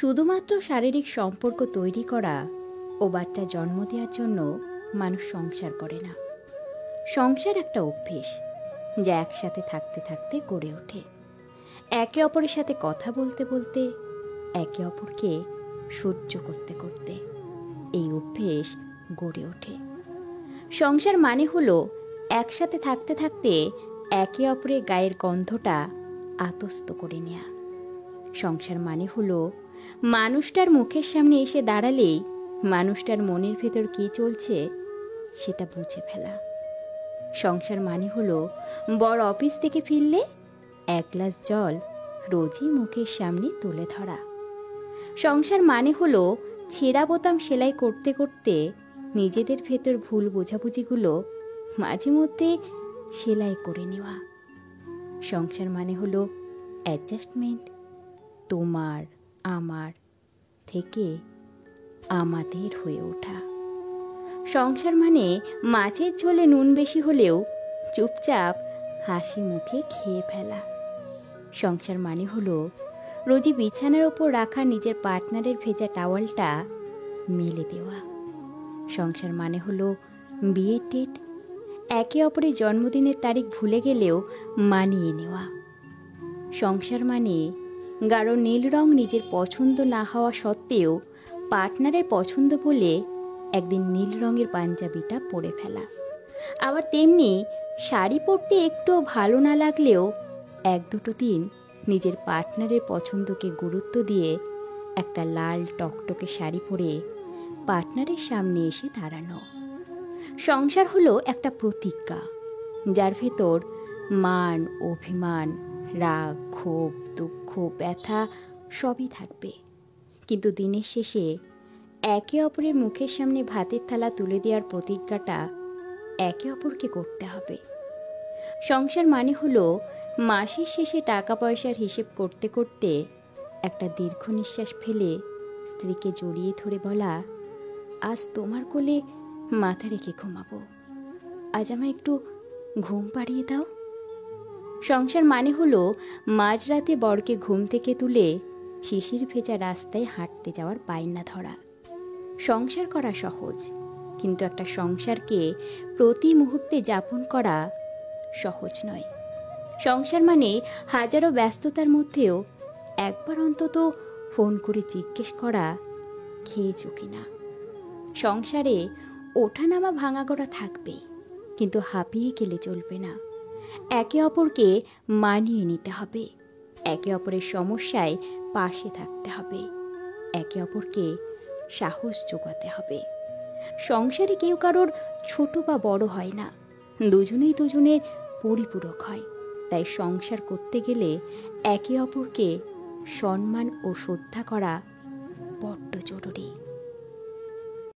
শুধুমাত্র শারীরিক সম্পর্ক তৈরি করা ও বাচ্চা জন্ম দেওয়ার জন্য মানুষ সংসার করে না। সংসার একটা অভ্যেস, যা একসাথে থাকতে থাকতে গড়ে ওঠে। একে অপরের সাথে কথা বলতে বলতে, একে অপরকে সহ্য করতে করতে এই অভ্যেস গড়ে ওঠে। সংসার মানে হলো একসাথে থাকতে থাকতে একে অপরের গায়ের গন্ধটা আত্মস্থ করে নেয়া। সংসার মানে হলো মানুষটার মুখের সামনে এসে দাঁড়ালেই মানুষটার মনের ভেতর কী চলছে সেটা বুঝে ফেলা। সংসার মানে হলো বড় অফিস থেকে ফিরলে এক গ্লাস জল রোজই মুখের সামনে তুলে ধরা। সংসার মানে হলো ছেঁড়া বোতাম সেলাই করতে করতে নিজেদের ভেতর ভুল বোঝাবুঝিগুলো মাঝে মধ্যে সেলাই করে নেওয়া। সংসার মানে হলো অ্যাডজাস্টমেন্ট, তোমার আমার থেকে আমাদের হয়ে ওঠা। সংসার মানে মাছের ঝোলে নুন বেশি হলেও চুপচাপ হাসি মুখে খেয়ে ফেলা। সংসার মানে হলো রোজই বিছানার ওপর রাখা নিজের পার্টনারের ভেজা টাওয়ালটা মেলে দেওয়া। সংসার মানে হলো বিয়ের ডেট, একে অপরের জন্মদিনের তারিখ ভুলে গেলেও মানিয়ে নেওয়া। সংসার মানে গাঢ় নীল রং নিজের পছন্দ না হওয়া সত্ত্বেও পার্টনারের পছন্দ বলে একদিন নীল রঙের পাঞ্জাবিটা পরে ফেলা। আবার তেমনি শাড়ি পরতে একটু ভালো না লাগলেও এক দুটো দিন নিজের পার্টনারের পছন্দকে গুরুত্ব দিয়ে একটা লাল টকটকে শাড়ি পরে পার্টনারের সামনে এসে দাঁড়ানো। সংসার হলো একটা প্রতিজ্ঞা, যার ভেতর মান, অভিমান, রাগ, ক্ষোভ, দুঃখ, ব্যথা সবই থাকবে, কিন্তু দিনের শেষে একে অপরের মুখের সামনে ভাতের থালা তুলে দেওয়ার প্রতিজ্ঞাটা একে অপরকে করতে হবে। সংসার মানে হলো মাসের শেষে টাকা পয়সার হিসেব করতে করতে একটা দীর্ঘ নিঃশ্বাস ফেলে স্ত্রীকে জড়িয়ে ধরে বলা, আজ তোমার কোলে মাথা রেখে ঘুমাবো, আজ আমায় একটু ঘুম পাড়িয়ে দাও। সংসার মানে হলো মাঝরাতে বরকে ঘুম থেকে তুলে শিশির ভেজা রাস্তায় হাঁটতে যাওয়ার বায়না ধরা। সংসার করা সহজ, কিন্তু একটা সংসারকে প্রতি মুহূর্তে যাপন করা সহজ নয়। সংসার মানে হাজারো ব্যস্ততার মধ্যেও একবার অন্তত ফোন করে জিজ্ঞেস করা খেয়েছো কিনা। সংসারে ওঠানামা ভাঙাগড়া থাকবেই, কিন্তু হাঁপিয়ে গেলে চলবে না। একে অপরকে মানিয়ে নিতে হবে, একে অপরের সমস্যায় পাশে থাকতে হবে, একে অপরকে সাহস যোগাতে হবে। সংসারে কেউ কারোর ছোট বা বড় হয় না, দুজনেই দুজনের পরিপূরক হয়। তাই সংসার করতে গেলে একে অপরকে সম্মান ও শ্রদ্ধা করা বড্ড জরুরি।